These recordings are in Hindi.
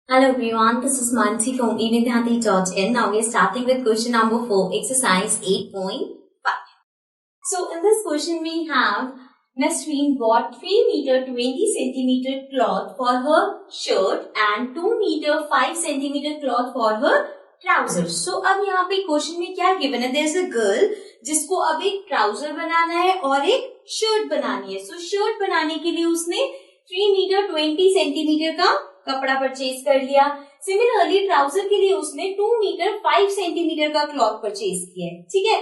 Hello everyone, this is Mansi from evidhanti.in. Now we are starting with question number 4, exercise 8.5. So in this question we have Nasreen bought 3 meter 20 centimeter cloth for her shirt and 2 meter 5 centimeter cloth for her trousers. So अब यहाँ पे क्वेश्चन में क्या गिवन है? There is a girl जिसको अब एक ट्राउजर बनाना है और एक शर्ट बनानी है. So शर्ट बनाने के लिए उसने 3 मीटर 20 सेंटीमीटर का कपड़ा परचेज कर लिया. सिमिलरली ट्राउजर के लिए उसने 2 मीटर 5 सेंटीमीटर का क्लॉथ परचेज किया है. ठीक है,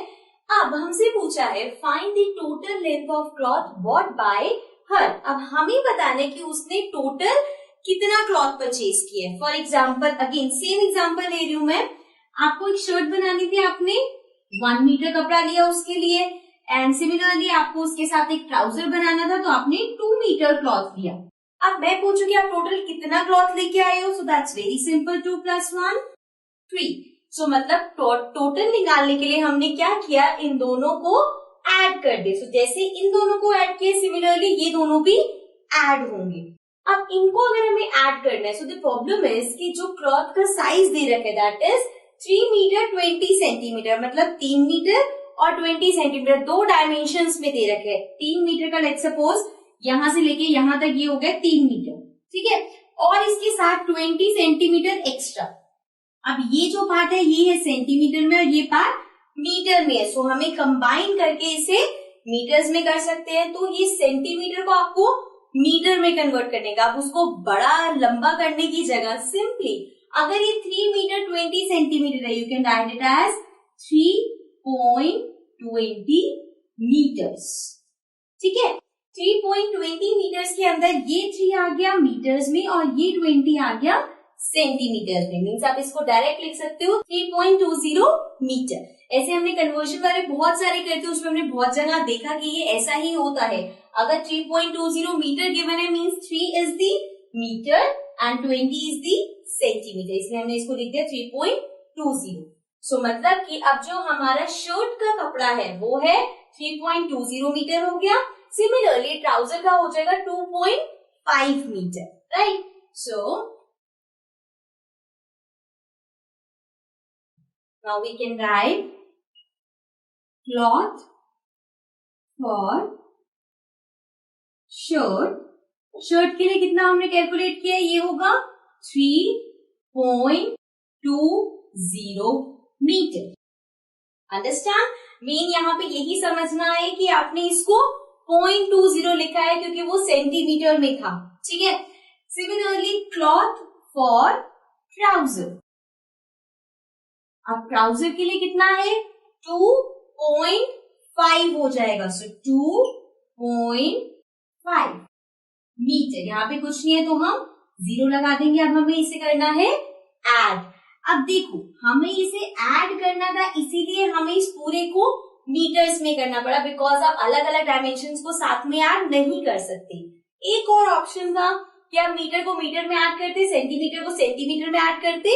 अब हमसे पूछा है find the total length of cloth bought by हर. अब हमें बताना है कि उसने टोटल कितना क्लॉथ परचेज किया है. For example, again same example ले रही हूं मैं. आपको एक शर्ट बनानी थी, आपने 1 मीटर कपड़ा लिया उसके लिए, एंड सिमिलरली आपको उसके साथ एक ट्राउजर बनाना था तो आपने 2 मीटर क्लॉथ लिया. अब मैं पूछूंगी आप टोटल कितना क्लॉथ लेके आए हो. So that's very simple, 2 + 1 3. सो मतलब टोटल निकालने के लिए हमने क्या किया, इन दोनों को ऐड कर दे. सो जैसे इन दोनों को ऐड किया, सिमिलरली ये दोनों भी ऐड होंगे. अब इनको अगर हमें ऐड करना है, सो द प्रॉब्लम इज कि जो क्लॉथ का साइज दे रखे दैट इज 3 मीटर 20 सेंटीमीटर, मतलब 3 मीटर और 20 सेंटीमीटर दो डायमेंशंस में दे रखे हैं. 3 मीटर का लेट्स सपोज यहां से लेके यहां तक ये हो गया 3 मीटर. ठीक है, और इसके साथ 20 सेंटीमीटर एक्स्ट्रा. अब ये जो पार्ट है ये है सेंटीमीटर में और ये पार्ट मीटर में है. सो हमें कंबाइन करके इसे मीटर्स में कर सकते हैं. तो ये सेंटीमीटर को आपको मीटर में कन्वर्ट करने का, आप उसको बड़ा लंबा करने की जगह सिंपली अगर ये 3 मीटर 20 सेंटीमीटर है, you can write it as 3.20 metres. ठीक है, 3.20 मीटर्स के अंदर ये 3 आ गया मीटर्स में और ये 20 आ गया सेंटीमीटर्स में. मीन्स आप इसको डायरेक्ट लिख सकते हो 3.20 मीटर. ऐसे हमने कन्वर्जन वाले बहुत सारे करते हैं, उसमें हमने बहुत जगह देखा कि ये ऐसा ही होता है. अगर 3.20 मीटर गिवन है means 3 is the metre and 20 is the centimetre, इसलिए हमने इसको लिख दिया 3.20. सो मतलब कि अब जो हमारा शर्ट का कपड़ा है वो है 3.20 मीटर हो गया. सिमिलरली ट्राउजर का हो जाएगा 2.5 metre, right. So now we can write cloth for shirt. Shirt के लिए कितना हमने कैलकुलेट किया, ये होगा 3.20 मीटर. अंडरस्टैंड. मेन यहाँ पे यही समझना है कि आपने इसको 0.20 लिखा है क्योंकि वो सेंटीमीटर में था. ठीक है, सिमिलरली क्लॉथ फॉर ट्राउजर. अब ट्राउजर के लिए कितना है 2.5 हो जाएगा. सो 2.5 मीटर. यहाँ पे कुछ नहीं है तो हम 0 लगा देंगे. अब हमें इसे करना है ऐड. अब देखो हमें इसे ऐड करना था, इसीलिए हमें इस पूरे को मीटर्स में करना पड़ा, बिकॉज आप अलग अलग डायमेंशंस को साथ में ऐड नहीं कर सकते. एक और ऑप्शन था कि आप मीटर को मीटर में ऐड करते, सेंटीमीटर को सेंटीमीटर में ऐड करते,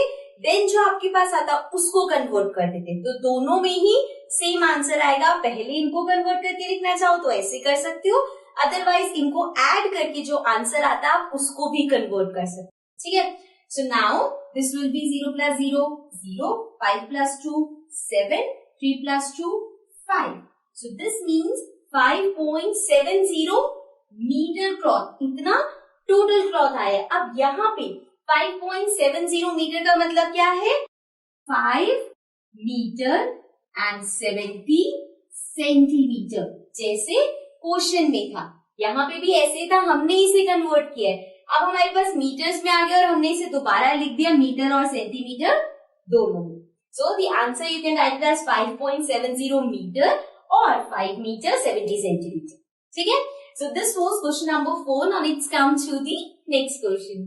देन जो आपके पास आता उसको कन्वर्ट कर देते. तो दोनों में ही सेम आंसर आएगा. पहले इनको कन्वर्ट करके लिखना चाहो तो ऐसे कर सकते हो, अदरवाइज इनको ऐड करके जो आंसर आता आप उसको भी कन्वर्ट कर सकते. ठीक है, so now this will be 0 + 0 0, 5 + 2 7, 3 + 2 5. So this means 5.70 metre cloth, इतना टोटल क्लॉथ आया. अब यहाँ पे 5.70 मीटर का मतलब क्या है, 5 मीटर एंड 70 सेंटीमीटर, जैसे क्वेश्चन में था. यहाँ पे भी ऐसे था, हमने इसे कन्वर्ट किया है. अब हमारे पास मीटर्स में आ गया और हमने इसे दोबारा लिख दिया मीटर और सेंटीमीटर दोनों में. So the answer you can write it as 5.70 meter or 5 meter 70 centimeter. ठीक है? So this was question number 4. Now let's come to the next question.